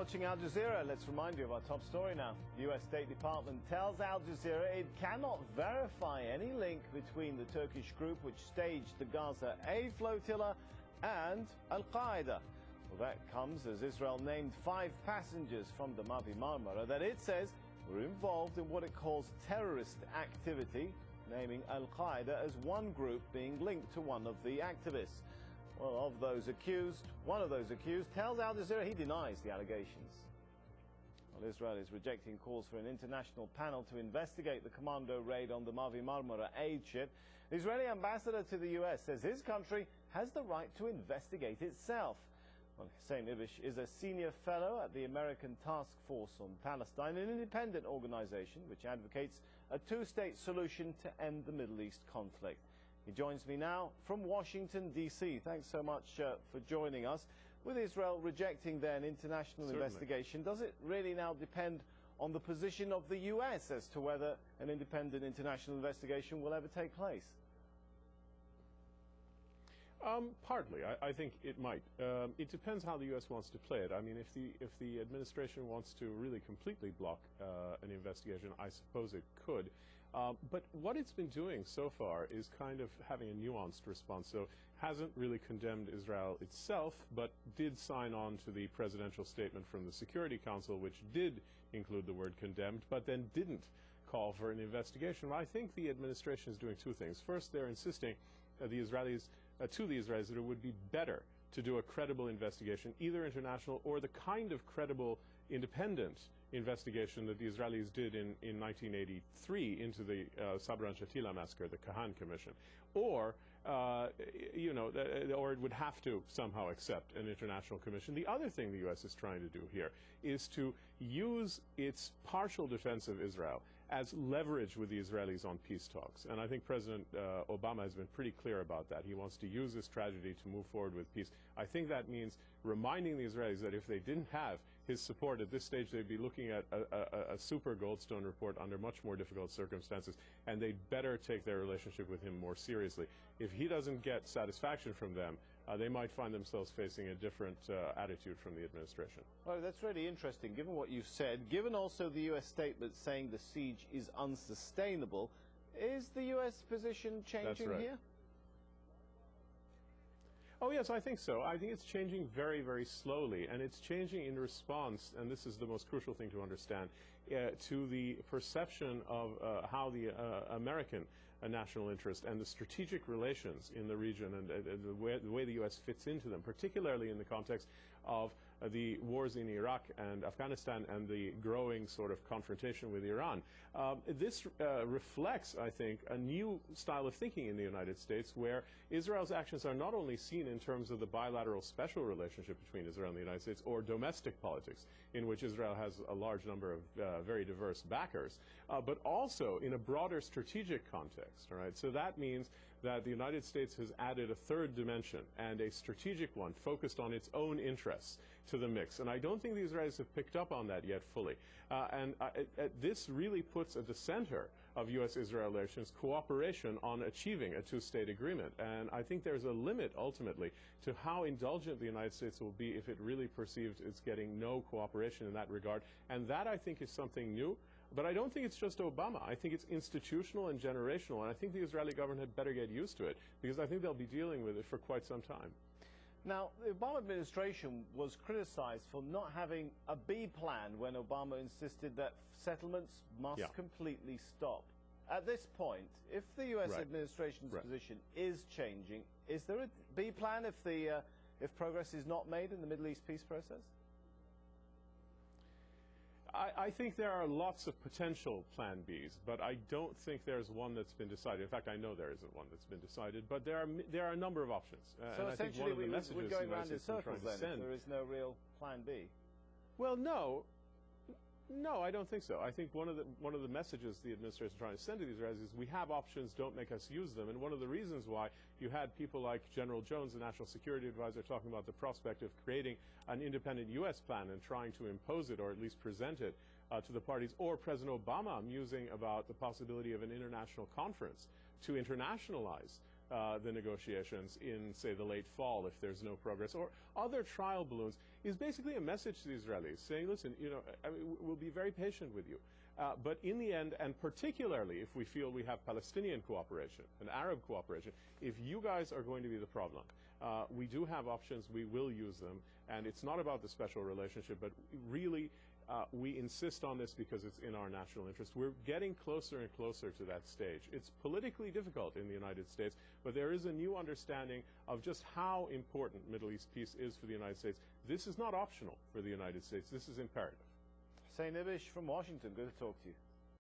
watching Al Jazeera. Let's remind you of our top story now. The U.S. State Department tells Al Jazeera it cannot verify any link between the Turkish group which staged the Gaza aid flotilla and Al-Qaeda. Well, that comes as Israel named 5 passengers from the Mavi Marmara that it says were involved in what it calls terrorist activity, naming Al-Qaeda as one group being linked to one of the activists. Well, one of those accused tells Al Jazeera he denies the allegations. Well, Israel is rejecting calls for an international panel to investigate the commando raid on the Mavi Marmara aid ship. The Israeli ambassador to the U.S. says his country has the right to investigate itself. Well, Hussein Ibish is a senior fellow at the American Task Force on Palestine, an independent organization which advocates a two-state solution to end the Middle East conflict. He joins me now from Washington, D.C. Thanks so much for joining us. With Israel rejecting an international investigation, does it really now depend on the position of the U.S. as to whether an independent international investigation will ever take place? Partly. I think it might. It depends how the U.S. wants to play it. I mean, if the administration wants to really completely block an investigation, I suppose it could. But what it's been doing so far is kind of having a nuanced response. So hasn't really condemned Israel itself, but did sign on to the presidential statement from the Security Council, which did include the word condemned, but then didn't call for an investigation. Well, I think the administration is doing two things. First, they're insisting to the Israelis that it would be better to do a credible investigation, either international or the kind of credible independent investigation that the Israelis did in 1983 into the Sabra and Shatila massacre, the Kahan Commission, or or it would have to somehow accept an international commission. The other thing the U.S. is trying to do here is to use its partial defense of Israel as leverage with the Israelis on peace talks. And I think President Obama has been pretty clear about that. He wants to use this tragedy to move forward with peace. I think that means reminding the Israelis that if they didn't have his support at this stage, they'd be looking at a super Goldstone report under much more difficult circumstances, and they'd better take their relationship with him more seriously. If he doesn't get satisfaction from them, they might find themselves facing a different attitude from the administration. Well, that's really interesting, given what you've said, given also the U.S. statement saying the siege is unsustainable. Is the U.S. position changing here? Oh, yes, I think so. I think it's changing very, very slowly, and it's changing in response, and this is the most crucial thing to understand, to the perception of how the American national interest and the strategic relations in the region and the way the U.S. fits into them, particularly in the context of the wars in Iraq and Afghanistan and the growing sort of confrontation with Iran. This reflects, I think, a new style of thinking in the United States, where Israel's actions are not only seen in terms of the bilateral special relationship between Israel and the United States, or domestic politics, in which Israel has a large number of very diverse backers, but also in a broader strategic context. Right? So that means that the United States has added a third dimension, and a strategic one focused on its own interests, to the mix. And I don't think the Israelis have picked up on that yet fully. This really puts at the center of U.S.-Israel relations cooperation on achieving a two-state agreement. And I think there's a limit, ultimately, to how indulgent the United States will be if it really perceives it's getting no cooperation in that regard. And that, I think, is something new. But I don't think it's just Obama. I think it's institutional and generational. And I think the Israeli government had better get used to it, because I think they'll be dealing with it for quite some time. Now, the Obama administration was criticized for not having a B plan when Obama insisted that settlements must completely stop. At this point, if the U.S. administration's position is changing, is there a B plan if progress is not made in the Middle East peace process? I think there are lots of potential plan Bs, but I don't think there's one that's been decided. In fact, I know there isn't one that's been decided, but there are a number of options. So essentially, we're going around in circles then, if there is no real plan B. Well, no, I don't think so. I think one of the messages the administration is trying to send to the Israelis is we have options, don't make us use them. And one of the reasons why you had people like General Jones, the National Security Advisor, talking about the prospect of creating an independent U.S. plan and trying to impose it, or at least present it to the parties, or President Obama musing about the possibility of an international conference to internationalize the negotiations in, say, the late fall if there's no progress, or other trial balloons, is basically a message to the Israelis saying, listen, you know, I mean, we'll be very patient with you. But in the end, and particularly if we feel we have Palestinian cooperation and Arab cooperation, if you guys are going to be the problem, we do have options, we will use them, and it's not about the special relationship, but really we insist on this because it's in our national interest. We're getting closer and closer to that stage. It's politically difficult in the United States, but there is a new understanding of just how important Middle East peace is for the United States. This is not optional for the United States. This is imperative. Hussein Ibish from Washington, good to talk to you.